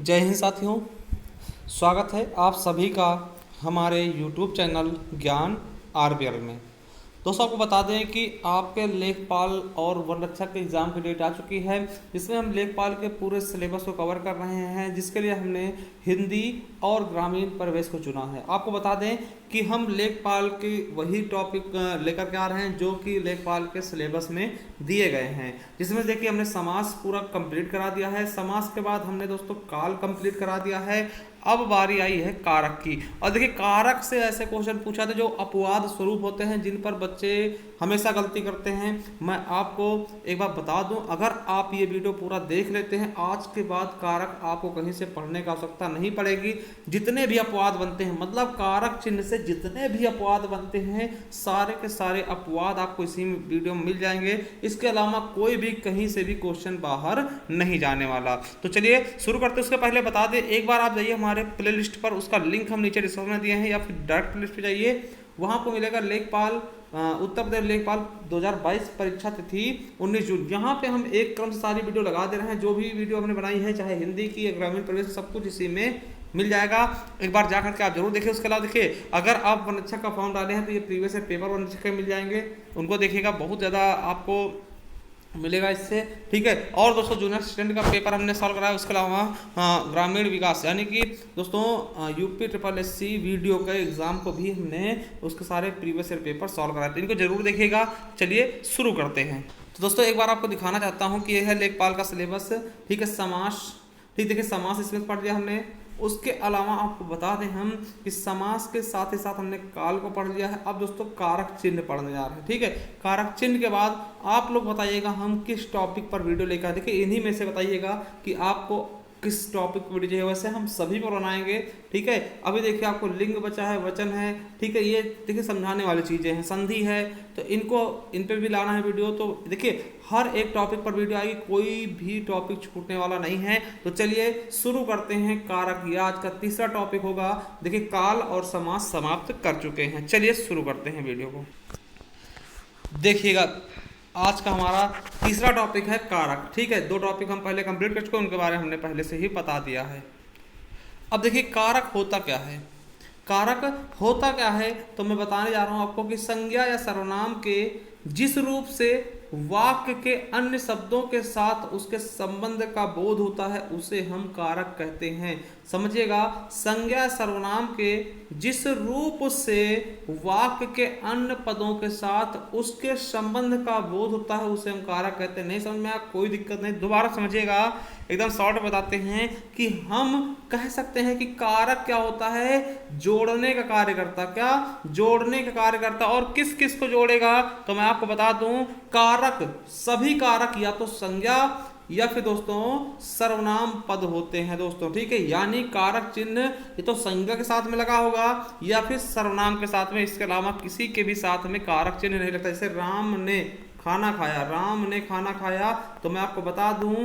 जय हिंद साथियों, स्वागत है आप सभी का हमारे YouTube चैनल ज्ञान आरबीएल में। दोस्तों आपको बता दें कि आपके लेखपाल और वन रक्षक के एग्ज़ाम की डेट आ चुकी है, जिसमें हम लेखपाल के पूरे सिलेबस को कवर कर रहे हैं, जिसके लिए हमने हिंदी और ग्रामीण परिवेश को चुना है। आपको बता दें कि हम लेखपाल की वही टॉपिक लेकर के आ रहे हैं जो कि लेखपाल के सिलेबस में दिए गए हैं, जिसमें देखिए हमने समास पूरा कंप्लीट करा दिया है। समास के बाद हमने दोस्तों काल कंप्लीट करा दिया है। अब बारी आई है कारक की। और देखिए कारक से ऐसे क्वेश्चन पूछा था जो अपवाद स्वरूप होते हैं, जिन पर बच्चे हमेशा गलती करते हैं। मैं आपको एक बार बता दूं, अगर आप ये वीडियो पूरा देख लेते हैं, आज के बाद कारक आपको कहीं से पढ़ने की आवश्यकता नहीं पड़ेगी। जितने भी अपवाद बनते हैं, मतलब कारक चिन्ह से जितने भी अपवाद बनते हैं, सारे के सारे अपवाद आपको इसी वीडियो में मिल जाएंगे। इसके अलावा कोई भी कहीं से भी क्वेश्चन बाहर नहीं जाने वाला। तो चलिए शुरू करते हैं। उसके पहले बता दें, एक बार आप जाइए हमारे प्ले लिस्ट पर, उसका लिंक हम नीचे डिस्क्रिप्शन में दिए हैं, या फिर डायरेक्ट प्ले लिस्ट पे जाइए, वहां को मिलेगा लेखपाल उत्तर प्रदेश लेखपाल 2022 परीक्षा तिथि 19 जून। यहाँ पे हम एक क्रम से सारी वीडियो लगा दे रहे हैं। जो भी वीडियो हमने बनाई है, चाहे हिंदी की या ग्रामीण परिवेश, सब कुछ इसी में मिल जाएगा। एक बार जाकर के आप जरूर देखिए। उसके अलावा देखिए, अगर आप वन रक्षक का फॉर्म डाले हैं तो ये प्रीवियस पेपर वन रक्षक के मिल जाएंगे, उनको देखिएगा, बहुत ज़्यादा आपको मिलेगा इससे। ठीक है। और दोस्तों जूनियर असिस्टेंट का पेपर हमने सॉल्व कराया। उसके अलावा ग्रामीण विकास यानी कि दोस्तों UPSSC वीडियो के एग्जाम को भी हमने उसके सारे प्रीवियस ईयर पेपर सॉल्व कराए थे, इनको जरूर देखिएगा। चलिए शुरू करते हैं। तो दोस्तों एक बार आपको दिखाना चाहता हूँ कि यह है लेखपाल का सिलेबस। ठीक है। समास, ठीक देखिए, समास इसमें पढ़ लिया हमने। उसके अलावा आपको बता दें हम कि समास के साथ ही साथ हमने काल को पढ़ लिया है। अब दोस्तों कारक चिन्ह पढ़ने जा रहे हैं। ठीक है। कारक चिन्ह के बाद आप लोग बताइएगा हम किस टॉपिक पर वीडियो लेकर, देखिए इन्हीं में से बताइएगा कि आपको किस टॉपिक पर वीडियो चाहिए। वैसे हम सभी पर बनाएंगे। ठीक है। अभी देखिए आपको लिंग बचा है, वचन है। ठीक है। ये देखिए समझाने वाली चीज़ें हैं, संधि है, तो इन पे भी लाना है वीडियो। तो देखिए हर एक टॉपिक पर वीडियो आएगी, कोई भी टॉपिक छूटने वाला नहीं है। तो चलिए शुरू करते हैं। कारक, ये आज का तीसरा टॉपिक होगा। देखिए काल और समास समाप्त कर चुके हैं। चलिए शुरू करते हैं वीडियो को। देखिएगा आज का हमारा तीसरा टॉपिक है कारक। ठीक है। दो टॉपिक हम पहले कंप्लीट कर चुके हैं, उनके बारे में हमने पहले से ही बता दिया है। अब देखिए कारक होता क्या है। कारक होता क्या है तो मैं बताने जा रहा हूं आपको कि संज्ञा या सर्वनाम के जिस रूप से वाक्य के अन्य शब्दों के साथ उसके संबंध का बोध होता है, उसे हम कारक कहते हैं। समझिएगा, संज्ञा सर्वनाम के जिस रूप से वाक्य के अन्य पदों के साथ उसके संबंध का बोध होता है, उसे हम कारक कहते हैं। नहीं समझ में आया, कोई दिक्कत नहीं, दोबारा समझिएगा, एकदम शॉर्ट बताते हैं कि हम कह सकते हैं कि कारक क्या होता है, जोड़ने का कार्य करता। क्या? जोड़ने का कार्य करता। और किस किस को जोड़ेगा तो मैं आपको बता दूं, कारक, सभी कारक या तो संज्ञा या फिर दोस्तों सर्वनाम पद होते हैं दोस्तों। ठीक है। यानी कारक चिन्ह ये तो संज्ञा के साथ में लगा होगा या फिर सर्वनाम के साथ में, इसके अलावा किसी के भी साथ में कारक चिन्ह नहीं लगता। जैसे राम ने खाना खाया, राम ने खाना खाया, तो मैं आपको बता दूं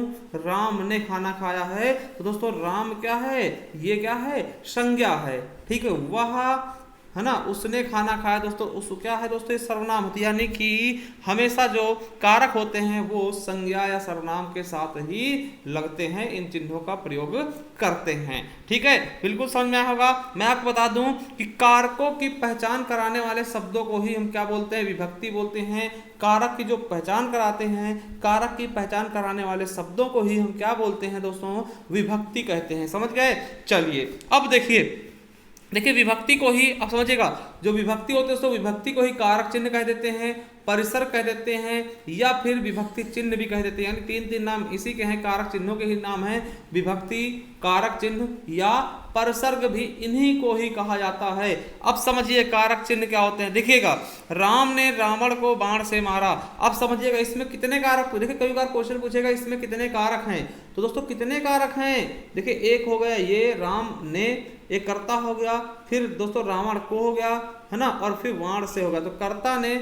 राम ने खाना खाया है, तो दोस्तों राम क्या है, ये क्या है, संज्ञा है। ठीक है। वह है ना, उसने खाना खाया, दोस्तों उस क्या है दोस्तों, ये सर्वनाम होती है। यानी कि हमेशा जो कारक होते हैं वो संज्ञा या सर्वनाम के साथ ही लगते हैं, इन चिन्हों का प्रयोग करते हैं। ठीक है। बिल्कुल समझ में आया होगा। मैं आपको बता दूं कि कारकों की पहचान कराने वाले शब्दों को ही हम क्या बोलते हैं, विभक्ति बोलते हैं। कारक की जो पहचान कराते हैं, कारक की पहचान कराने वाले शब्दों को ही हम क्या बोलते हैं दोस्तों, विभक्ति कहते हैं। समझ गए। चलिए अब देखिए विभक्ति को ही आप समझिएगा, जो विभक्ति होते हैं तो विभक्ति को ही कारक चिन्ह कह देते हैं, परिसर कह देते हैं, या फिर विभक्ति चिन्ह भी कह देते हैं। यानी तीन तीन नाम इसी के हैं, कारक चिन्हों के ही नाम हैं, विभक्ति, कारक चिन्ह या परसर्ग भी इन्हीं को ही कहा जाता है। अब समझिए कारक चिन्ह क्या होते हैं। देखिएगा, राम ने रावण को बाण से मारा। अब समझिएगा इसमें कितने कारक, देखिए कई बार क्वेश्चन पूछेगा इसमें कितने कारक हैं, तो दोस्तों कितने कारक हैं, देखिए एक हो गया ये राम ने, एक कर्ता हो गया, फिर दोस्तों रावण को हो गया, है ना, और फिर बाण से हो गया। तो कर्ता ने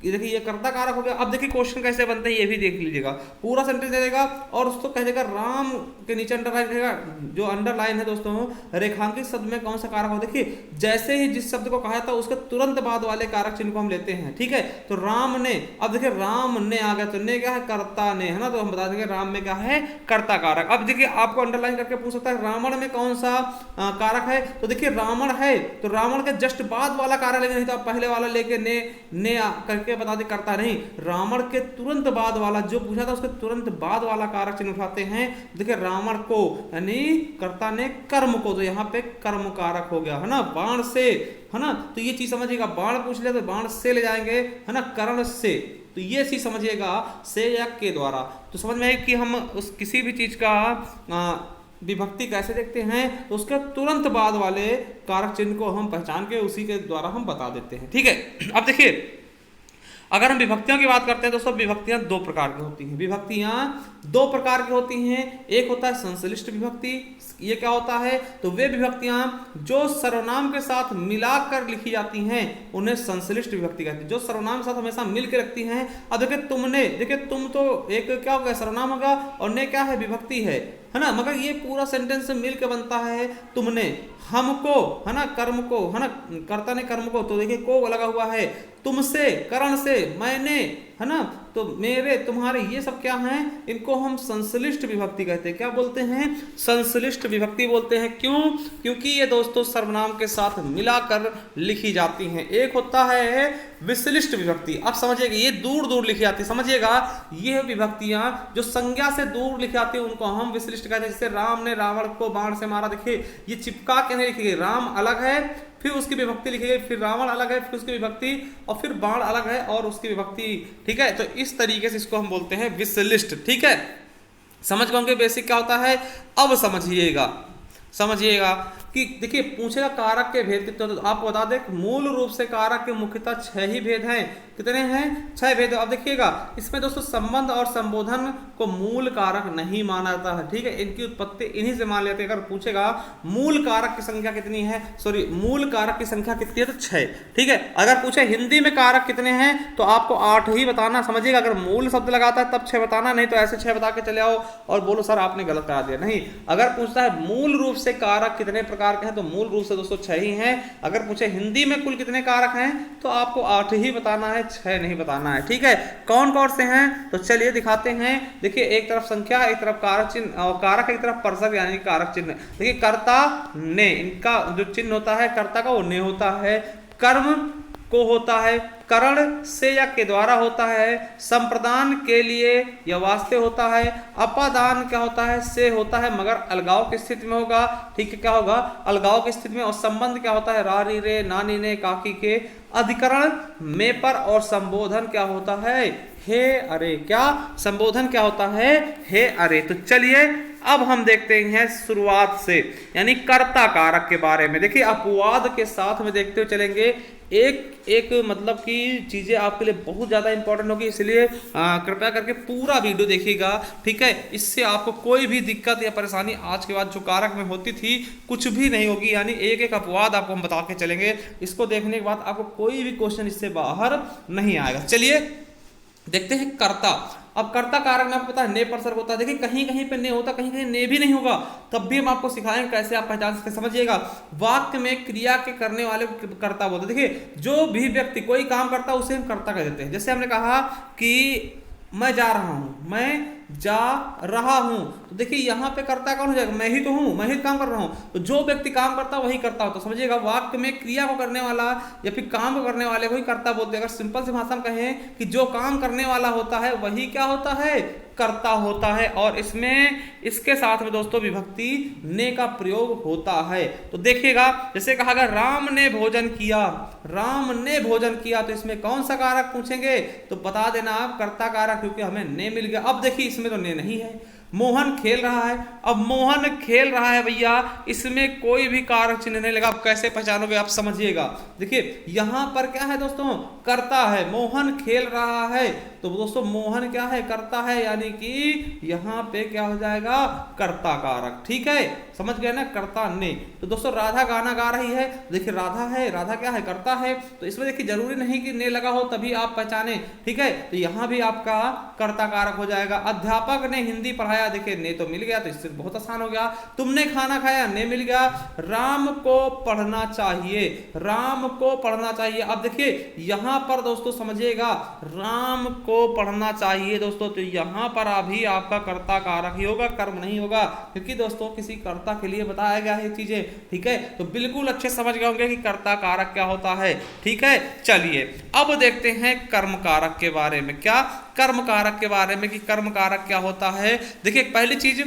ये देखिए ये कर्ता कारक हो गया। अब देखिए क्वेश्चन कैसे बनते हैं ये भी देख लीजिएगा। पूरा सेंटेंस दे देगा और उसको कह देगा राम के नीचे अंडरलाइन रहेगा, जो अंडरलाइन है दोस्तों रेखांकित शब्द में कौन सा कारक हो। देखिए जैसे ही जिस शब्द को कहा था उसके तुरंत बाद वाले कारक चिन्ह को हम लेते हैं, ठीक है। तो राम ने, अब देखिए राम ने आ गया तो ने क्या है, कर्ता ने, है ना। तो हम बता देंगे राम में क्या है, कर्ता कारक। अब देखिए आपको अंडरलाइन करके पूछ सकता है रावण में कौन सा कारक है। तो देखिए रावण है तो रावण के जस्ट बाद वाला कारक लेंगे, नहीं तो आप पहले वाला लेके ने करके बता दे करता नहीं। रावण के तुरंत बाद वाला जो पूछा था उसके तुरंत बाद वाला कारक चिन्ह उठाते हैं। देखिए रावण को यानी कर्ता ने कर्म को, तो यहाँ पे कर्म कारक हो गया, है ना। बाण से, है ना, तो ये चीज समझिएगा। बाण पूछ ले तो बाण से ले जाएंगे, है ना, कर्ण से, तो ये चीज समझिएगा से या के द्वारा। तो समझ में आए कि हम उस किसी भी चीज का विभक्ति कैसे देखते हैं, तो उसके तुरंत बाद वाले कारक चिन्ह को हम पहचान के उसी के द्वारा हम बता देते हैं, ठीक है। अब देखिए अगर हम विभक्तियों की बात करते हैं दोस्तों, विभक्तियां दो प्रकार की होती हैं। विभक्तियां दो प्रकार की होती हैं। एक होता है संश्लिष्ट विभक्ति। ये क्या होता है, तो वे विभक्तियां जो सर्वनाम के साथ मिलाकर लिखी जाती हैं उन्हें संश्लिष्ट विभक्ति कहती है, जो सर्वनाम के साथ हमेशा मिल के रखती हैं। अब देखिए तुमने, देखिए तुम तो एक क्या होगा, सर्वनाम होगा, और ने क्या है, विभक्ति है ना। मगर ये पूरा सेंटेंस मिल के बनता है तुमने, हमको, है ना, कर्म को, है ना, कर्ता ने कर्म को, तो देखिए को लगा हुआ है, तुमसे, करण से, मैंने, है ना, तो मेरे, तुम्हारे, ये सब क्या हैं, इनको हम संश्लिष्ट विभक्ति कहते हैं। क्या बोलते हैं, संश्लिष्ट विभक्ति बोलते हैं। क्यों, क्योंकि ये दोस्तों सर्वनाम के साथ मिलाकर लिखी जाती हैं। एक होता है विश्लिष्ट विभक्ति। अब समझिएगा ये दूर दूर लिखी जाती है, समझिएगा ये विभक्तियां जो संज्ञा से दूर लिखी जाती है उनको हम विश्लिष्ट कहते हैं। जैसे राम ने रावण को बाण से मारा, देखिए ये चिपका के नहीं लिखी गई, राम अलग है फिर उसकी विभक्ति लिखी गई, फिर रावण अलग है फिर उसकी विभक्ति, और फिर बाण अलग है और उसकी विभक्ति, ठीक है। तो इस तरीके से इसको हम बोलते हैं विश्लिष्ट, ठीक है। समझ गए बेसिक क्या होता है। अब समझिएगा कि देखिए पूछेगा कारक के भेद कितने, तो आपको बता दें मूल रूप से कारक के मुख्यतः 6 ही भेद हैं। कितने हैं, 6 भेद। अब देखिएगा इसमें दोस्तों संबंध और संबोधन को मूल कारक नहीं माना जाता है, ठीक है। इनकी उत्पत्ति इन्हीं से मान लेते हैं। अगर पूछेगा मूल कारक की संख्या कितनी है, सॉरी मूल कारक की संख्या कितनी है, तो 6, ठीक है। अगर पूछे हिंदी में कारक कितने हैं तो आपको 8 ही बताना, समझिएगा। अगर मूल शब्द लगाता है तब 6 बताना, नहीं तो ऐसे 6 बता के चले आओ और बोलो सर आपने गलत करा दिया। नहीं, अगर पूछता है मूल रूप से कारक कितने प्रकार के हैं तो मूल रूप से दोस्तों 6 ही हैं। अगर पूछे हिंदी में कुल कितने कारक हैं तो आपको 8 ही बताना है, 6 नहीं बताना है, ठीक है। कौन कौन से हैं तो चलिए दिखाते हैं। देखिए एक तरफ संख्या, एक तरफ कारक चिन्ह और कारक, एक तरफ परसक यानी कारक चिन्ह। देखिए कर्ता ने, इनका जो चिन्ह होता है कर्ता का वो ने होता है, कर्म को होता है, करण से या के द्वारा होता है, संप्रदान के लिए या वास्ते होता है, अपादान क्या होता है, से होता है मगर अलगाव की स्थिति में होगा, ठीक है। क्या होगा, अलगाव की स्थिति में। और संबंध क्या होता है, रारी रे, नानी ने, काकी के। अधिकरण में पर। और संबोधन क्या होता है, हे अरे। क्या संबोधन क्या होता है, हे अरे। तो चलिए अब हम देखते हैं शुरुआत से, यानी कर्ता कारक के बारे में। देखिए अपवाद के साथ में देखते हुए चलेंगे। एक मतलब कि चीजें आपके लिए बहुत ज्यादा इंपॉर्टेंट होगी, इसलिए कृपया करके पूरा वीडियो देखिएगा, ठीक है। इससे आपको कोई भी दिक्कत या परेशानी आज के बाद जो कारक में होती थी कुछ भी नहीं होगी। यानी एक एक अपवाद आपको हम बता के चलेंगे। इसको देखने के बाद आपको कोई भी क्वेश्चन इससे बाहर नहीं आएगा। चलिए देखते हैं कर्ता। अब कर्ता कारक में आपको पता है ने परसर्ग होता है। देखिए कहीं कहीं पे ने होता, कहीं कहीं ने भी नहीं होगा, तब भी हम आपको सिखाएंगे कैसे आप पहचान सकते। समझिएगा वाक्य में क्रिया के करने वाले को कर्ता बोलते हैं। देखिए जो भी व्यक्ति कोई काम करता है उसे हम कर्ता कह देते हैं। जैसे हमने कहा कि मैं जा रहा हूं, मैं जा रहा हूं, तो देखिए यहां पे कर्ता कौन हो जाएगा, मैं ही तो हूं, मैं ही काम कर रहा हूं। तो जो व्यक्ति काम करता है वही कर्ता होता है। समझिएगा वाक्य में क्रिया को करने वाला या फिर काम को करने वाले को ही कर्ता बोलते हैं। अगर सिंपल सी भाषा में कहें कि जो काम करने वाला होता है वही क्या होता है, कर्ता होता है। और इसमें इसके साथ में दोस्तों विभक्ति ने का प्रयोग होता है। तो देखिएगा जैसे कहा गया राम ने भोजन किया, राम ने भोजन किया, तो इसमें कौन सा कारक पूछेंगे तो बता देना आप कर्ता कारक, क्योंकि हमें ने मिल गया। अब देखिए इसमें तो ने नहीं है। मोहन खेल रहा है, अब मोहन खेल रहा है भैया, इसमें कोई भी कारक चिन्ह नहीं लगा। आप कैसे पहचानोगे, आप समझिएगा। देखिए यहां पर क्या है दोस्तों, कर्ता है, मोहन खेल रहा है, तो दोस्तों मोहन क्या है, कर्ता है, यानी कि यहाँ पे क्या हो जाएगा, कर्ता कारक। ठीक है, समझ गए ना, कर्ता ने। तो दोस्तों राधा गाना गा रही है, देखिए राधा है, राधा क्या है, कर्ता है, तो इसमें देखिए जरूरी नहीं कि ने लगा हो तभी आप पहचाने। ठीक है, तो यहाँ भी आपका कर्ता कारक हो जाएगा। अध्यापक ने हिंदी पढ़ाया, देखिए ने तो मिल गया, तो इससे बहुत आसान हो गया। तुमने खाना खाया, ने मिल गया। राम को पढ़ना चाहिए, राम को पढ़ना चाहिए। अब देखिए यहां पर दोस्तों समझिएगा, राम को पढ़ना चाहिए दोस्तों, तो यहां पर अभी आपका कर्ता कारक ही होगा, कर्म नहीं होगा, क्योंकि दोस्तों किसी कर्ता के लिए बताया गया है चीजें। ठीक है, तो बिल्कुल अच्छे समझ गए होंगे कि कर्ता कारक क्या होता है। ठीक है, चलिए अब देखते हैं कर्म कारक के बारे में। क्या, कर्म कारक के बारे में कि कर्म कारक क्या होता है। देखिए पहली चीज,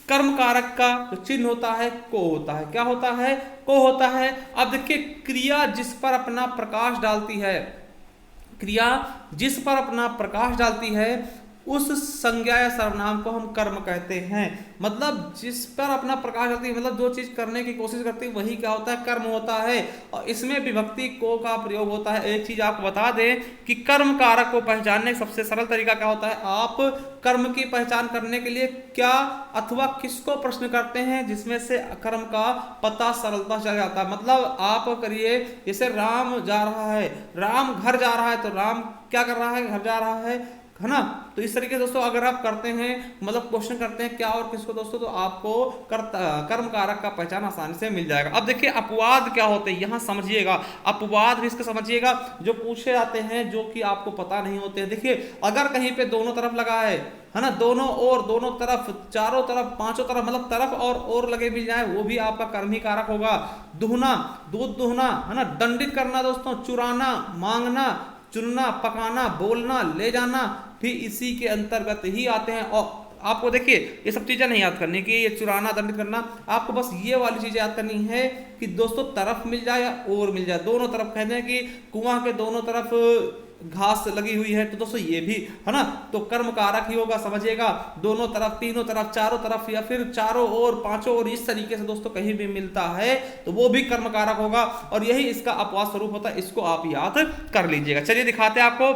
कर्म कारक का जो चिन्ह होता है को होता है, क्या होता है, को होता है। अब देखिए क्रिया जिस पर अपना प्रकाश डालती है, क्रिया जिस पर अपना प्रकाश डालती है उस संज्ञा या सर्वनाम को हम कर्म कहते हैं। मतलब जिस पर अपना प्रकाश डालती है, मतलब जो चीज करने की कोशिश करती है वही क्या होता है, कर्म होता है। और इसमें विभक्ति को का प्रयोग होता है। एक चीज आपको बता दें कि कर्म कारक को पहचानने का सबसे सरल तरीका क्या होता है, आप कर्म की पहचान करने के लिए क्या अथवा किसको प्रश्न करते हैं, जिसमें से कर्म का पता सरलता चल जाता है। मतलब आप करिए, जैसे राम जा रहा है, राम घर जा रहा है, तो राम क्या कर रहा है, घर जा रहा है ना। तो इस तरीके से दोस्तों अगर आप करते हैं, मतलब क्वेश्चन करते हैं क्या और किसको दोस्तों, तो आपको कर्म कारक का पहचान आसानी से मिल जाएगा। अब देखिए अपवाद क्या होते हैं, यहां समझिएगा, अपवाद भी इसको समझिएगा, जो पूछे जाते हैं जो कि आपको पता नहीं होते हैं। देखिए अगर कहीं पे दोनों तरफ लगा है ना, दोनों और, दोनों तरफ, चारों तरफ, पांचों तरफ, मतलब तरफ और लगे मिल जाए, वो भी आपका कर्म ही कारक होगा। दुहना, दूध दुहना, है ना, दंडित करना दोस्तों, चुराना, मांगना, चुनना, पकाना, बोलना, ले जाना भी इसी के अंतर्गत ही आते हैं। और आपको देखिए ये सब चीजें नहीं याद करनी कि ये चुराना, दंडित करना, आपको बस ये वाली चीजें याद करनी है कि दोस्तों तरफ मिल जाए या और मिल जाए, दोनों तरफ। कहते हैं कि कुआं के दोनों तरफ घास लगी हुई है, तो दोस्तों ये भी है ना, तो कर्म कारक ही होगा, समझिएगा। दोनों तरफ, तीनों तरफ, चारों तरफ, या फिर चारों ओर, पांचों ओर, इस तरीके से दोस्तों कहीं भी मिलता है तो वो भी कर्म कारक होगा, और यही इसका अपवाद स्वरूप होता है। इसको आप याद कर लीजिएगा। चलिए दिखाते हैं आपको।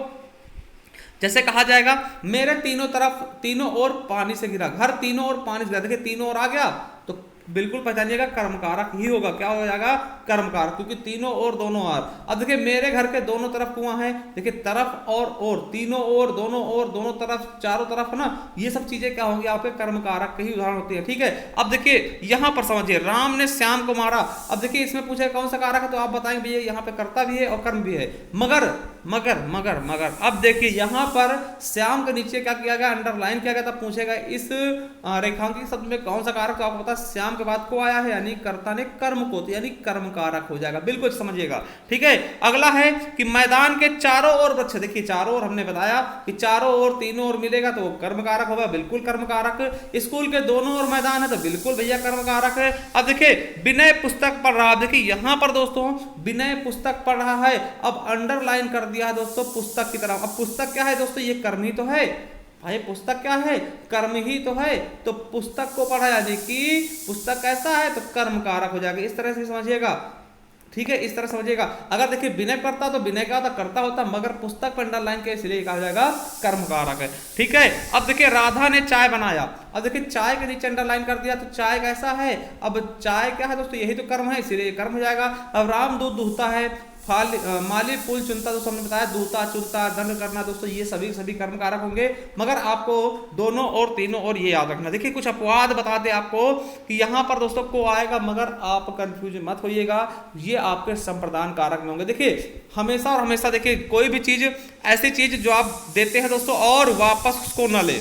जैसे कहा जाएगा मेरे तीनों तरफ, तीनों ओर पानी से घिरा, घर तीनों ओर पानी से घिरा, देखिए तीनों ओर आ गया, तो बिल्कुल पहचानिएगा कर्म कारक ही होगा। क्या हो जाएगा, कर्म कारक, क्योंकि तीनों ओर, दोनों ओर। अब देखिए मेरे घर के दोनों तरफ कुआं है, देखिए तरफ और, तीनों ओर, दोनों तरफ, चारों तरफ, है ना, ये सब चीजें क्या होंगी, आपके कर्म कारक की ही उदाहरण होती है। ठीक है, अब देखिए यहां पर समझिए, राम ने श्याम को मारा। अब देखिए इसमें पूछा कौन सा कारक है, तो आप बताएंगे भैया यहाँ पे कर्ता भी है और कर्म भी है। मगर मगर मगर मगर अब देखिए यहां पर श्याम के नीचे क्या किया गया, अंडरलाइन किया गया, तब पूछेगा इस रेखांकित शब्द में कौन सा कारक, तो आपको पता श्याम के बाद को आया है, यानी कर्ता ने कर्म को, तो यानी कर्म कारक हो जाएगा, बिल्कुल समझिएगा। ठीक है, अगला है कि मैदान के चारों ओर वृक्ष, देखिए चारों ओर हमने बताया कि चारों ओर, तीनों ओर मिलेगा तो वो कर्म कारक होगा, बिल्कुल कर्म कारक। स्कूल के दोनों ओर मैदान है तो बिल्कुल भैया कर्म कारक है। अब देखिए विनय पुस्तक पढ़ रहा है, देखिए यहां पर दोस्तों विनय पुस्तक पढ़ रहा है, अब अंडरलाइन कर दिया है दोस्तों पुस्तक की तरफ। अब पुस्तक क्या है दोस्तों, ये कर्म ही तो है भाई, पुस्तक क्या है, कर्म ही तो है, तो पुस्तक को पढ़ा, यानी कि पुस्तक कैसा है, तो कर्म कारक हो जाएगा। इस तरह से समझिएगा। ठीक है, इस तरह समझिएगा। अगर देखिए विनय करता तो विनय का करता होता, मगर पुस्तक पर अंडरलाइन के इसलिए कहा जाएगा कर्म कारक है। ठीक है, अब देखिए राधा ने चाय बनाया, अब देखिए चाय के नीचे अंडरलाइन कर दिया, तो चाय कैसा है, अब चाय क्या है दोस्तों, यही तो कर्म है, इसलिए कर्म हो जाएगा। अब राम दूध दूहता है, माली फूल चुनता, दोस्तों हमने बताया दूता, चुनता, दंड करना, दोस्तों ये सभी कर्म कारक होंगे, मगर आपको दोनों और, तीनों और ये याद रखना। देखिए कुछ अपवाद बता दे आपको कि यहां पर दोस्तों को आएगा, मगर आप कंफ्यूज मत होइएगा, ये आपके संप्रदान कारक में होंगे। देखिए हमेशा और हमेशा देखिए कोई भी चीज, ऐसी चीज जो आप देते हैं दोस्तों और वापस उसको न ले,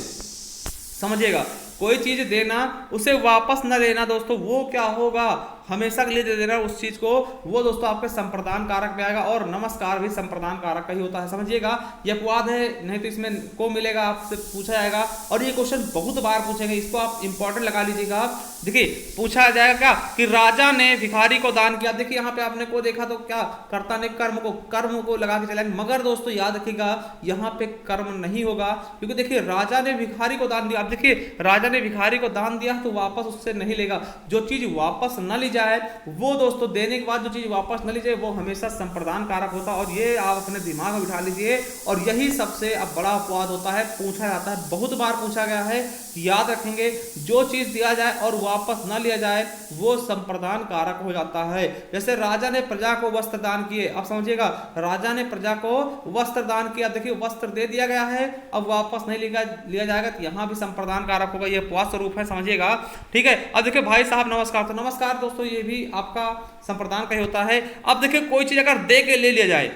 समझिएगा, कोई चीज देना उसे वापस न लेना दोस्तों, वो क्या होगा, हमेशा के लिए दे देना उस चीज को, वो दोस्तों आपके संप्रदान कारक में आएगा। और नमस्कार भी संप्रदान कारक का ही होता है, समझिएगा। ये अपवाद है, नहीं तो इसमें को मिलेगा, आपसे पूछा जाएगा, और ये क्वेश्चन बहुत बार पूछेंगे, इसको आप इंपॉर्टेंट लगा लीजिएगा। देखिए पूछा जाएगा क्या कि राजा ने भिखारी को दान किया, देखिए यहाँ पे आपने को देखा तो क्या, कर्ता ने कर्म को लगा के चलाएंगे, मगर दोस्तों याद रखिएगा यहाँ पे कर्म नहीं होगा, क्योंकि देखिए राजा ने भिखारी को दान दिया। अब देखिए राजा ने भिखारी को दान दिया तो वापस उससे नहीं लेगा, जो चीज वापस न ली जाए वो दोस्तों देने के बाद जो चीज वापस न ली जाए वो हमेशा संप्रदान कारक होता है। और ये आप अपने दिमाग में बिठा लीजिए, और यही सबसे अब बड़ा अपवाद होता है, पूछा जाता है, बहुत बार पूछा गया है, याद रखेंगे। जो चीज दिया जाए और वापस न लिया जाए वो संप्रदान कारक हो जाता है। जैसे राजा ने प्रजा को वस्त्र दान किए, अब समझिएगा, राजा ने प्रजा को वस्त्र दान किया, देखिए वस्त्र दे दिया गया है, अब वापस नहीं लिया जाएगा, तो यहां भी संप्रदान कारक होगा, ये अपवाद स्वरूप है, समझिएगा, ठीक है। अब देखिए भाई साहब नमस्कार, तो नमस्कार दोस्तों ये भी आपका संप्रदान का ही होता है। अब देखिए कोई चीज अगर दे के ले लिया जाए,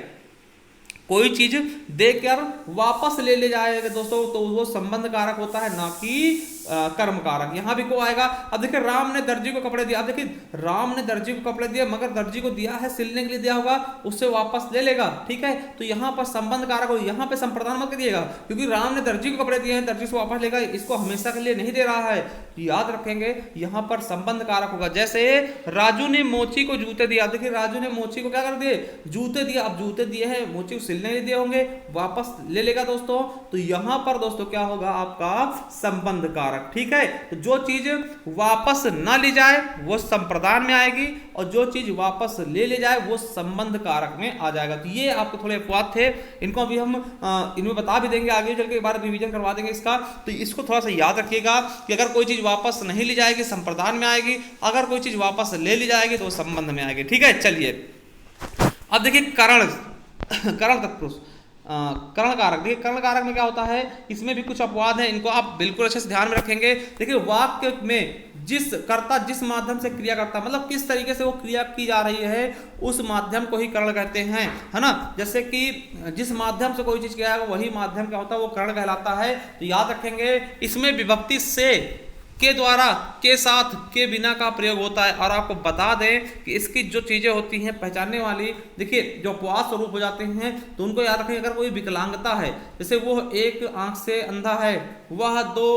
कोई चीज देकर वापस ले जाएगा दोस्तों, तो वो संबंध कारक होता है, ना कि कर्म कारक। यहां भी को आएगा। अब देखिए राम ने दर्जी को कपड़े दिए, अब देखिए राम ने दर्जी को कपड़े दिए, मगर दर्जी को दिया है सिलने के लिए दिया होगा, उससे वापस ले लेगा, ठीक है। तो यहां पर संबंध कारक हो, यहां पे संप्रदान मत करिएगा, क्योंकि राम ने दर्जी को कपड़े दिए हैं, दर्जी से वापस लेगा, इसको हमेशा के लिए नहीं दे रहा है, याद रखेंगे यहां पर संबंध कारक होगा। जैसे राजू ने मोची को जूते दिया, देखिए राजू ने मोची को क्या कर दिए, जूते दिया, अब जूते दिए हैं, मोची को सिलने नहीं दिए होंगे, वापस ले लेगा दोस्तों, तो यहां पर दोस्तों क्या होगा आपका संबंध कारक, ठीक है। तो जो चीज वापस ना ली जाए वो संप्रदान में आएगी, और जो चीज वापस ले जाए वो संबंध कारक में आ जाएगा। तो ये आपको थोड़े अपवाद थे, इनको अभी हम इनमें बता भी देंगे, आगे चल के एक बार रिवीजन करवा देंगे इसका। तो इसको थोड़ा सा याद रखिएगा कि अगर कोई चीज वापस नहीं ली जाएगी संप्रदान में आएगी, अगर कोई चीज वापस ले ली जाएगी तो संबंध में आएगी, ठीक है। चलिए अब देखिए करण तत्पुरुष, कर्ण कारक, देखिए कर्ण कारक में क्या होता है, इसमें भी कुछ अपवाद है, इनको आप बिल्कुल अच्छे से ध्यान में रखेंगे। देखिए वाक्य में जिस कर्ता जिस माध्यम से क्रिया करता, मतलब किस तरीके से वो क्रिया की जा रही है उस माध्यम को ही कर्ण कहते हैं, है ना। जैसे कि जिस माध्यम से कोई चीज किया है वही माध्यम क्या होता है, वो कर्ण कहलाता है। तो याद रखेंगे इसमें विभक्ति से, के द्वारा, के साथ, के बिना का प्रयोग होता है। और आपको बता दें कि इसकी जो चीजें होती हैं पहचानने वाली, देखिए जो अपवाद स्वरूप हो जाते हैं तो उनको याद रखें। अगर कोई विकलांगता है, जैसे वो एक आंख से अंधा है, वह दो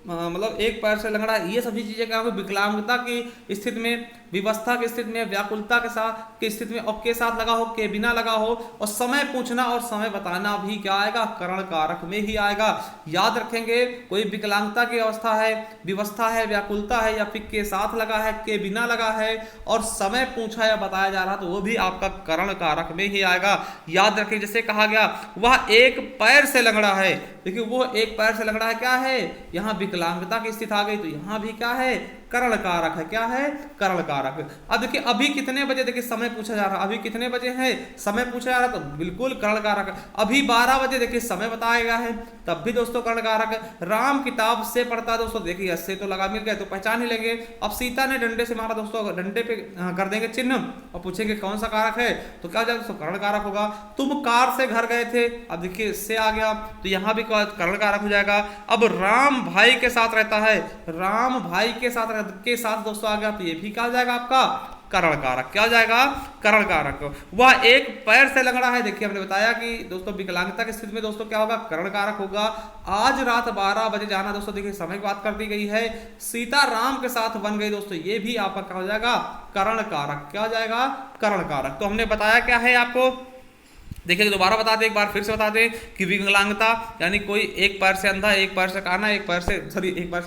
मतलब एक पैर से लंगड़ा है, ये सभी चीजें क्या होगी, विकलांगता की स्थिति में, विवस्था की स्थिति में, व्याकुलता के साथ की स्थिति में, और के साथ लगा हो, के बिना लगा हो, और समय पूछना और समय बताना भी क्या आएगा, कर्ण कारक में ही आएगा। याद रखेंगे कोई विकलांगता की अवस्था है, विवस्था है, व्याकुलता है, या फिर के साथ लगा है, के बिना लगा है, और समय पूछा या बताया जा रहा, तो वो भी आपका कर्ण कारक में ही आएगा। याद रखें जैसे कहा गया वह एक पैर से लंगड़ा है, देखिए वो एक पैर से लंगड़ा है, क्या है, यहाँ विकलांगता की स्थिति आ गई, तो यहाँ भी क्या है, कर्ण कारक है, क्या है, कर्ण कारक। अब देखिए अभी कितने बजे, देखिए समय पूछा जा रहा, अभी कितने बजे है, समय पूछा जा रहा, तो बिल्कुल कर्ण कारक। अभी 12 बजे, देखिए समय बताया गया है, तब भी दोस्तों कर्ण कारक है। राम किताब से पढ़ता, दोस्तों देखिए इससे तो लगा मिल गया, तो पहचान ही लेंगे। अब सीता ने डंडे से मारा, दोस्तों डंडे पे कर देंगे चिन्ह और पूछेंगे कौन सा कारक है, तो क्या जाएगा दोस्तों, कर्ण कारक होगा। तुम कार से घर गए थे, अब देखिए इससे आ गया, तो यहाँ भी कर्ण कारक हो जाएगा। अब राम भाई के साथ रहता है, राम भाई के साथ दोस्तों आ गया, तो ये भी क्या हो जाएगा आपका, कर्ण कारक। क्या हो जाएगा, कर्ण कारक। वह एक पैर से लंगड़ा है, देखिए हमने बताया कि दोस्तों विकलांगता की स्थिति में दोस्तों क्या होगा, कर्ण कारक होगा। आज रात 12 बजे जाना, दोस्तों देखिए समय की बात कर दी गई है। सीता राम के साथ बन गई, दोस्तों ये भी आपका क्या हो जाएगा, कर्ण कारक। क्या हो जाएगा, कर्ण कारक। तो हमने बताया क्या है आपको, देखिए दोबारा बता दें, एक बार फिर से बता दें कि विकलांगता यानी कोई एक पैर से अंधा, एक पैर से काना, एक पैर से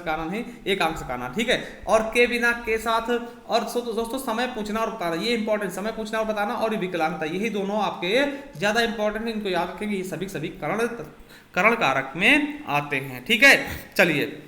काना नहीं, एक आंख से काना, ठीक है। और के बिना, के साथ, और दोस्तों समय पूछना और बताना, ये इंपॉर्टेंट, समय पूछना और बताना और विकलांगता, यही दोनों आपके ज्यादा इंपॉर्टेंट है, इनको याद रखेंगे, ये सभी कर्ण कारक में आते हैं, ठीक है। चलिए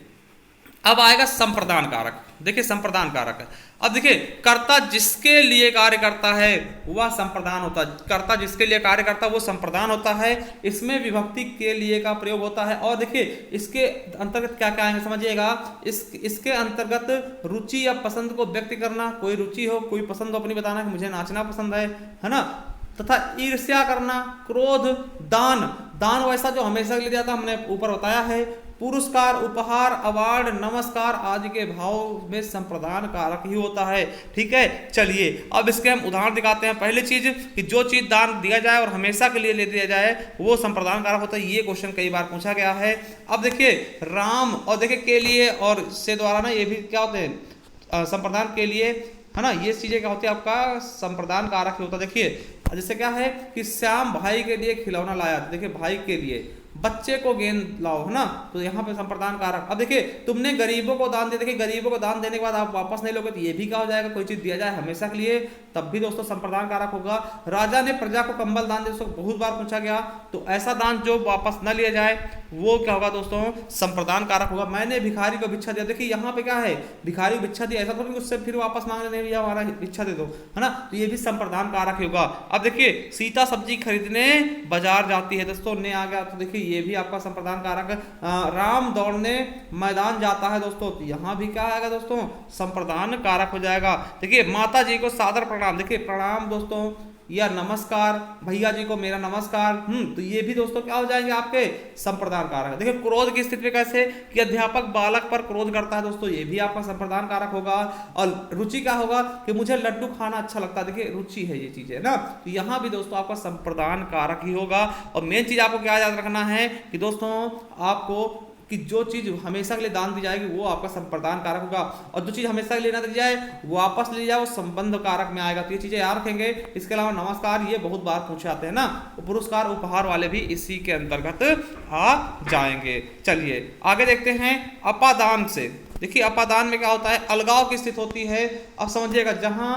अब आएगा संप्रदान कारक। देखिए संप्रदान कारक है, अब देखिए कर्ता जिसके लिए कार्य करता है वह संप्रदान होता है, कर्ता जिसके लिए कार्य करता है वो संप्रदान होता है। इसमें विभक्ति के लिए का प्रयोग होता है। और देखिए इसके अंतर्गत क्या क्या आएंगे समझिएगा, इसके अंतर्गत रुचि या पसंद को व्यक्त करना, कोई रुचि हो, कोई पसंद हो अपनी बताना कि मुझे नाचना पसंद है ना, तथा ईर्ष्या करना, क्रोध, दान वैसा जो हमेशा के लिए दिया था, हमने ऊपर बताया है। पुरस्कार, उपहार, अवार्ड, नमस्कार आदि के भाव में संप्रदान कारक ही होता है, ठीक है। चलिए अब इसके हम उदाहरण दिखाते हैं। पहली चीज कि जो चीज दान दिया जाए और हमेशा के लिए ले दिया जाए वो संप्रदान कारक होता है, ये क्वेश्चन कई बार पूछा गया है। अब देखिए राम और देखिए के लिए और से द्वारा ना, ये भी क्या होते हैं, संप्रदान के लिए, है ना, ये चीजें क्या होती है आपका संप्रदान कारक होता है। देखिए जैसे क्या है कि श्याम भाई के लिए खिलौना लाया, देखिए भाई के लिए, बच्चे को गेंद लाओ, है ना, तो यहाँ पे संप्रदान कारक। अब देखिए तुमने गरीबों को दान दे, देखिए गरीबों को दान देने के बाद आप वापस नहीं लोगे तो ये भी क्या हो जाएगा, कोई चीज दिया जाए हमेशा के लिए, तब भी दोस्तों संप्रदान कारक होगा। राजा ने प्रजा को कंबल दान दे, दोस्तों बहुत बार पूछा गया, तो ऐसा दान जो वापस न लिया जाए वो क्या होगा दोस्तों, संप्रदान कारक होगा। मैंने भिखारी को भिक्षा दिया, देखिए यहाँ पे क्या है, भिखारी को भिक्षा दिया, ऐसा थोड़ी उससे फिर वापस मांगने नहीं, भैया हमारा भिक्षा दे दो, है ना, तो ये भी संप्रदान कारक होगा। अब देखिए सीता सब्जी खरीदने बाजार जाती है, दोस्तों ने आ गया, तो देखिए ये भी आपका संप्रदान कारक। राम दौड़ने मैदान जाता है, दोस्तों तो यहाँ भी क्या आएगा दोस्तों, संप्रदान कारक हो जाएगा। देखिए माता जी को सादर प्रणाम, देखिए प्रणाम दोस्तों या नमस्कार, भैया जी को मेरा नमस्कार, तो ये भी दोस्तों क्या हो जाएंगे आपके संप्रदान कारक। देखिए क्रोध की स्थिति में कैसे कि अध्यापक बालक पर क्रोध करता है, दोस्तों ये भी आपका संप्रदान कारक होगा। और रुचि क्या होगा कि मुझे लड्डू खाना अच्छा लगता है, देखिए रुचि है ये चीज है ना, तो यहाँ भी दोस्तों आपका संप्रदान कारक ही होगा। और मेन चीज आपको क्या याद रखना है कि दोस्तों आपको कि जो चीज हमेशा के लिए दान दी जाएगी वो आपका संप्रदान कारक होगा, और जो चीज हमेशा के लिए ना दी जाए वापस ले जाए वो संबंध कारक में आएगा। तो ये चीजें याद रखेंगे। इसके अलावा नमस्कार ये बहुत बार पूछे आते हैं ना, पुरस्कार उपहार वाले भी इसी के अंतर्गत आ जाएंगे। चलिए आगे देखते हैं अपादान से। देखिए अपादान में क्या होता है, अलगाव की स्थिति होती है। अब समझिएगा जहां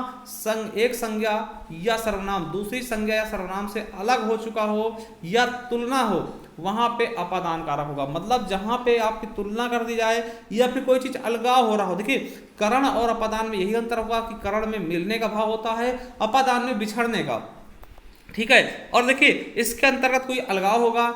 एक संज्ञा या सर्वनाम दूसरी संज्ञा या सर्वनाम से अलग हो चुका हो या तुलना हो, वहां पे अपादान कारक होगा। मतलब जहां पे आपकी तुलना कर दी जाए या फिर कोई चीज अलगाव हो रहा हो। देखिए करण और अपादान में यही अंतर होगा कि करण में मिलने का भाव होता है, अपादान में बिछड़ने का, ठीक है। और देखिए इसके अंतर्गत कोई अलगाव होगा,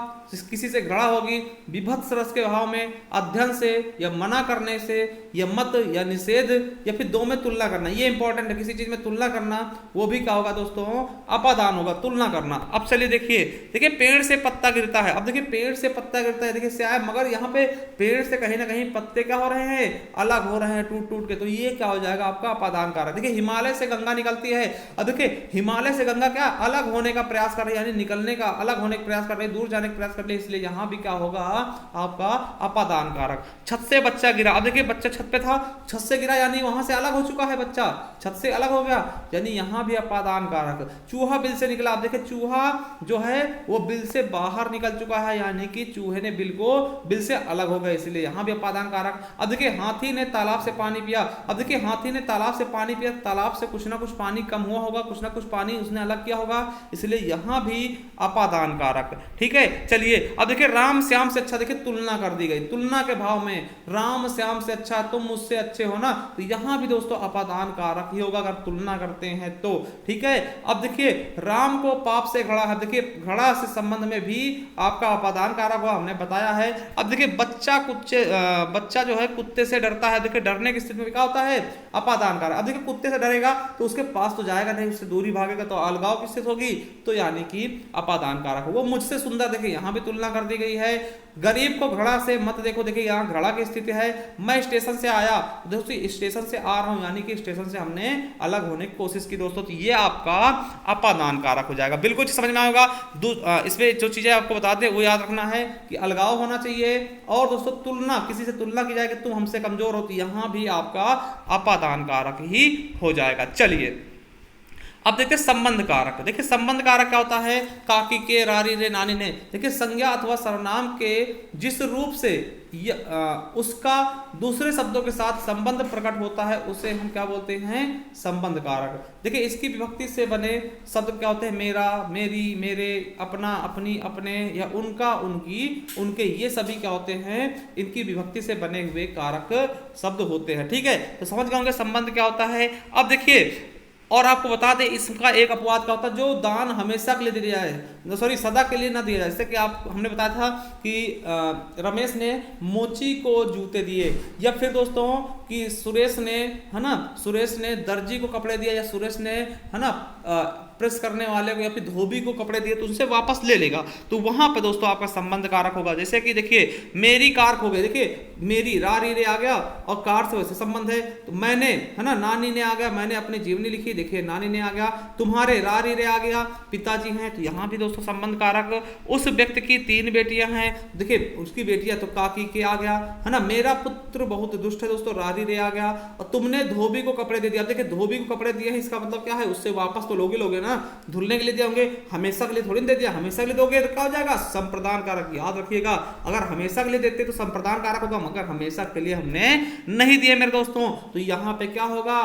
किसी से गड़ा होगी, विभत्स रस के भाव में, अध्ययन से या मना करने से या मत या निषेध या फिर दो में तुलना करना, ये इंपॉर्टेंट है। किसी चीज में तुलना करना वो भी क्या होगा दोस्तों, अपादान होगा, तुलना करना। अब चलिए देखिए पेड़ से पत्ता गिरता है। अब देखिए पेड़ से पत्ता गिरता है, देखिए शायद, मगर यहाँ पे पेड़ से कहीं ना कहीं पत्ते क्या हो रहे हैं, अलग हो रहे हैं टूट टूट के, तो ये क्या हो जाएगा आपका अपादान कारक। देखिए हिमालय से गंगा निकलती है, अब देखिए हिमालय से गंगा क्या अलग होने का प्रयास कर रही है, यानी निकलने का, अलग होने का प्रयास कर रही है, दूर जाने का प्रयास कर रही है, इसलिए यहां भी क्या होगा आपका अपादान कारक। छत से बच्चा गिरा, अब देखिए बच्चा छत पे था, छत से गिरा यानी वहां से अलग हो चुका है, बच्चा छत से अलग हो गया, यानी यहां भी अपादान कारक। चूहा बिल से निकला, अब देखिए चूहा जो है वो बिल से बाहर निकल चुका है, यानी कि चूहे ने बिल से अलग हो गया, इसलिए यहां भी अपादान कारक। अब देखिए हाथी ने तालाब से पानी पिया, अब देखिए हाथी ने तालाब से पानी पिया, तालाब से कुछ ना कुछ पानी कम हुआ होगा, कुछ ना कुछ पानी उसने अलग किया होगा, इसलिए यहां भी अपादान कारक, ठीक है। चलिए अब देखिए राम श्याम से अच्छा, देखिए तुलना कर दी गई, तुलना के भाव में राम श्याम से अच्छा, तुम मुझसे अच्छे हो ना, तो यहां भी दोस्तों अपादान कारक ही होगा अगर तुलना करते हैं तो, ठीक है। अब देखिए राम को पाप से घड़ा है, देखिए घड़ा से संबंध में भी आपका अपादान कारक हुआ, हमने बताया है। अब देखिए बच्चा जो है कुत्ते से डरता है, देखिए डरने की स्थिति में क्या होता है, अपादान कारक। अब देखिए कुत्ते से डरेगा तो उसके पास तो जाएगा नहीं, उससे दूरी भागेगा, तो अलगाव की स्थिति होगी, तो यानी कि अपादान कारक। वो मुझसे सुंदर, देखिए यहां भी तुलना कर दी गई है। गरीब को घड़ा से मत देखो, देखिए यहाँ घड़ा की स्थिति है। मैं स्टेशन से आया, दोस्तों स्टेशन से आ रहा हूं, यानी कि स्टेशन से हमने अलग होने की कोशिश की दोस्तों, तो ये आपका अपादान कारक हो जाएगा। बिल्कुल समझ में आएगा। इसमें जो चीजें आपको बता दें वो याद रखना है कि अलगाव होना चाहिए, और दोस्तों तुलना, किसी से तुलना की जाए कि तुम हमसे कमजोर होती, यहां भी आपका अपादान कारक ही हो जाएगा। चलिए अब देखते हैं संबंध कारक। देखिए संबंध कारक क्या होता है, काकी के, रारी रे, नानी ने, देखिए संज्ञा अथवा सर्वनाम के जिस रूप से उसका दूसरे शब्दों के साथ संबंध प्रकट होता है उसे हम क्या बोलते हैं, संबंध कारक। देखिए इसकी विभक्ति से बने शब्द क्या होते हैं, मेरा, मेरी, मेरे, अपना, अपनी, अपने, या उनका, उनकी, उनके, ये सभी क्या होते हैं, इनकी विभक्ति से बने हुए कारक शब्द होते हैं, ठीक है। तो समझ गए होंगे संबंध क्या होता है। अब देखिए और आपको बता दें इसका एक अपवाद क्या होता है, जो दान हमेशा के लिए दिया जाए, सॉरी सदा के लिए ना दिया जाए। जैसे कि आप हमने बताया था कि रमेश ने मोची को जूते दिए, या फिर दोस्तों कि सुरेश ने, है ना, सुरेश ने दर्जी को कपड़े दिए, या सुरेश ने, है ना, प्रेस करने वाले को या फिर धोबी को कपड़े दिए, तो उनसे वापस ले लेगा, तो वहां पे दोस्तों आपका संबंध कारक होगा। जैसे कि देखिए मेरी कार खो गई, देखिए मेरी रारी रे आ गया और कार से वैसे संबंध है, तो मैंने, है ना, नानी ने आ गया, मैंने अपनी जीवनी लिखी, देखिए नानी ने आ गया, तुम्हारे रारी रे आ गया, पिताजी हैं, तो यहाँ भी दोस्तों संबंध कारक। उस व्यक्ति की 3 बेटियां हैं, देखिए उसकी बेटियां तो काकी के आ गया, है ना, मेरा पुत्र बहुत दुष्ट है, दोस्तों रारी रे आ गया, और तुमने धोबी को कपड़े दे दिया, देखिए धोबी को कपड़े दिए हैं, इसका मतलब क्या है, उससे वापस तो लोगे ना, धुलने के लिए दिए होंगे, हमेशा के लिए थोड़ी दे दिया, हमेशा के लिए दोगे तो क्या हो जाएगा, संप्रदान कारक। याद रखिएगा, अगर हमेशा के लिए देते तो संप्रदान कारक होगा, मगर हमेशा के लिए हमने नहीं दिए मेरे दोस्तों, तो यहाँ पे क्या होगा,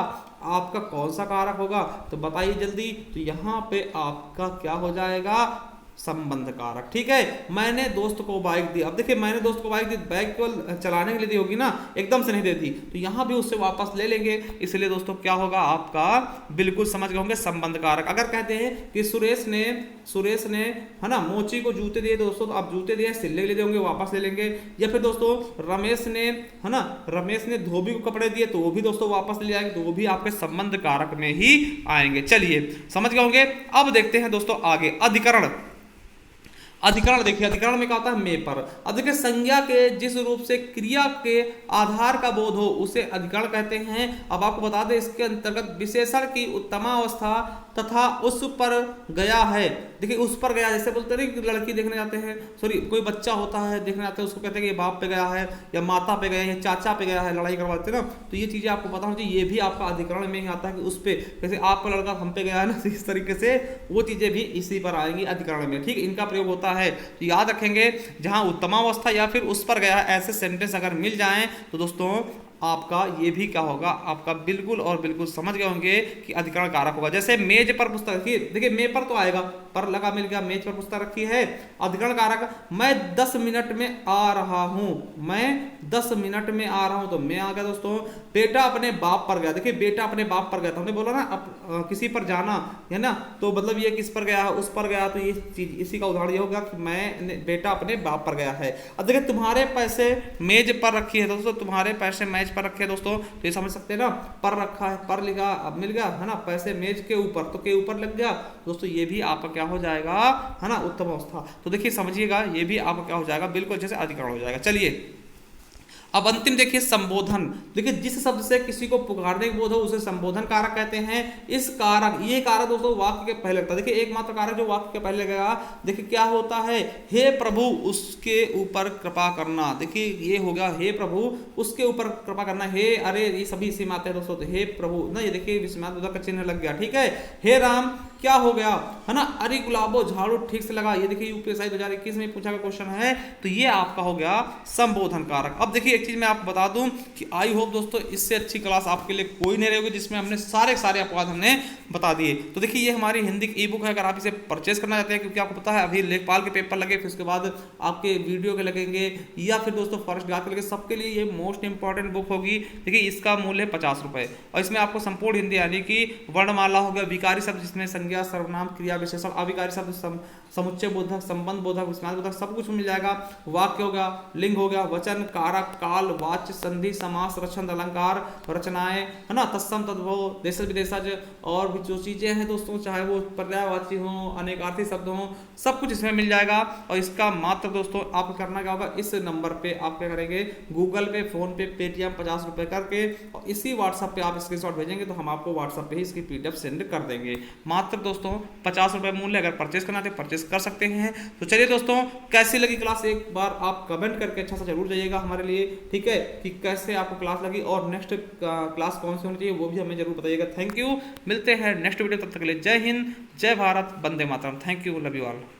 आपका कौन सा कारक होगा, तो बताइए जल्दी। तो यहाँ पे आपका क्या हो जाएगा, संबंध कारक। ठीक है, मैंने दोस्त को बाइक दी, अब देखिए मैंने दोस्त को बाइक दी, बाइक केवल चलाने के लिए दी होगी ना, एकदम से नहीं दे दी, तो यहां भी उससे वापस ले लेंगे, इसलिए दोस्तों क्या होगा आपका, बिल्कुल समझ गए होंगे, संबंध कारक। अगर कहते हैं कि सुरेश ने है ना मोची को जूते दिए दोस्तों, तो आप जूते दिए सिलने के लिए देंगे, वापस ले लेंगे। या फिर दोस्तों रमेश ने धोबी को कपड़े दिए, तो वो भी दोस्तों वापस ले जाएंगे, तो वो भी आपके संबंध कारक में ही आएंगे। चलिए समझ गए होंगे। अब देखते हैं दोस्तों आगे, अधिकरण। अधिकरण देखिए, अधिकरण में क्या होता है, में पर। अब देखिए, संज्ञा के जिस रूप से क्रिया के आधार का बोध हो उसे अधिकरण कहते हैं। अब आपको बता दें, इसके अंतर्गत विशेषण की उत्तमावस्था तथा उस पर गया है। देखिए उस पर गया, जैसे बोलते हैं कि लड़की देखने जाते हैं, सॉरी कोई बच्चा होता है देखने जाते हैं, उसको कहते हैं कि बाप पे गया है या माता पे गया है या चाचा पे गया है, लड़ाई करवाते हैं ना, तो ये चीजें आपको पता होनी चाहिए। ये भी आपका अधिकरण में ही आता है कि उस पे, जैसे आपका लड़का हम पे गया है ना, इस तरीके से वो चीजें भी इसी पर आएंगी अधिकरण में। ठीक, इनका प्रयोग होता है, तो याद रखेंगे, जहां उत्तमावस्था या फिर उस पर गया है ऐसे सेंटेंस अगर मिल जाएं तो दोस्तों आपका ये भी क्या होगा, आपका बिल्कुल और बिल्कुल समझ गए होंगे कि अधिकरण कारक होगा। जैसे मेज पर पुस्तक रखी, देखिए मे पर तो आएगा, पर लगा मिल गया, मेज पर पुस्तक रखी है, अधिकरण कारक। मैं 10 मिनट में आ रहा हूं, मैं 10 मिनट में आ रहा हूं, तो मैं आ गया दोस्तों। बेटा अपने बाप पर गया, देखिए बेटा अपने बाप पर गया, तो हमने बोला ना किसी पर जाना है ना, तो मतलब ये किस पर गया है, उस पर गया, तो ये चीज इसी का उदाहरण ये होगा कि मैं बेटा अपने बाप पर गया है। अब देखिए तुम्हारे पैसे मेज पर रखी है दोस्तों, तुम्हारे पैसे मेज पर रखे दोस्तों, तो ये समझ सकते हैं ना, पर रखा है, पर लिखा, अब मिल गया है ना, पैसे मेज के ऊपर, तो के ऊपर लग गया दोस्तों, ये भी आपका क्या हो जाएगा, है ना, उत्तम अवस्था। तो देखिए समझिएगा, ये भी आपका क्या हो जाएगा, बिल्कुल जैसे अधिकरण हो जाएगा। चलिए अब अंतिम देखिए, संबोधन। देखिए जिस शब्द से किसी को पुकारने का बोध हो उसे संबोधन कारक कहते हैं। इस कारक, ये कारक दोस्तों वाक्य के पहले लगता है। देखिए एकमात्र कारक जो वाक्य के पहले लगेगा, देखिए क्या होता है, हे प्रभु उसके ऊपर कृपा करना। देखिए ये हो गया, हे प्रभु उसके ऊपर कृपा करना, हे अरे, ये सभी इसी में आते हैं दोस्तों, तो हे प्रभु ना, ये देखिए विस्मयादिबोधक का चिन्ह लग गया। ठीक है, हे राम क्या हो गया, है ना, अरे गुलाबो झाड़ू ठीक से लगा, ये देखिए यूपीएससी 2021 में पूछा गया क्वेश्चन है, तो ये आपका हो गया संबोधन कारक। अब देखिए एक चीज मैं आपको बता दूं कि आई होप दोस्तों इससे अच्छी क्लास आपके लिए कोई नहीं रहेगी, जिसमें हमने सारे अपवाद हमने बता दिए। तो देखिए ये हमारी हिंदी की ई बुक है, अगर आप इसे परचेस करना चाहते हैं, क्योंकि आपको पता है अभी लेखपाल के पेपर लगे, फिर उसके बाद आपके वीडियो के लगेंगे, या फिर दोस्तों फॉरेस्ट गार्ड के लगे, सबके लिए ये मोस्ट इंपॉर्टेंट बुक होगी। देखिए इसका मूल्य है 50 रुपए, और इसमें आपको संपूर्ण हिंदी यानी कि वर्णमाला हो गया, विकारी शब्द जिसमें संज्ञा, सर्वनाम, क्रिया विशेषण, अविकारी शब्द, समुच्चय बोधक, संबंध बोधक, विस्मयादि बोधक, सब कुछ मिल जाएगा। वाक्य हो गया, लिंग हो गया, वचन, कारक, काल, वाच्य, संधि, समास, रचन, अलंकार, रचनाएं, है ना, तत्सम, तद्भव, देशज विदेशज, और भी जो चीजें हैं दोस्तों, चाहे वो पर्यायवाची हो, अनेकार्थी शब्द हो, सब कुछ इसमें मिल जाएगा। और इसका मात्र दोस्तों आपको करना क्या होगा, इस नंबर पे आप क्या करेंगे, गूगल पे, फोन पे, पेटीएम 50 रुपए करके, और इसी व्हाट्सएप पे आप स्क्रीनशॉट भेजेंगे, तो हम आपको व्हाट्सएप पे ही इसकी पीडीएफ सेंड कर देंगे। मात्र दोस्तों 50 रुपए मूल्य, अगर परचेस करना है परचेस कर सकते हैं। तो चलिए दोस्तों, कैसी लगी क्लास, एक बार आप कमेंट करके अच्छा सा जरूर जाइएगा हमारे लिए, ठीक है, कि कैसे आपको क्लास लगी, और नेक्स्ट क्लास कौन सी होनी चाहिए वो भी हमें जरूर बताइएगा। थैंक यू, मिलते हैं नेक्स्ट वीडियो, तब तक के लिए जय हिंद, जय भारत, वंदे मातरम। Thank you, love you all.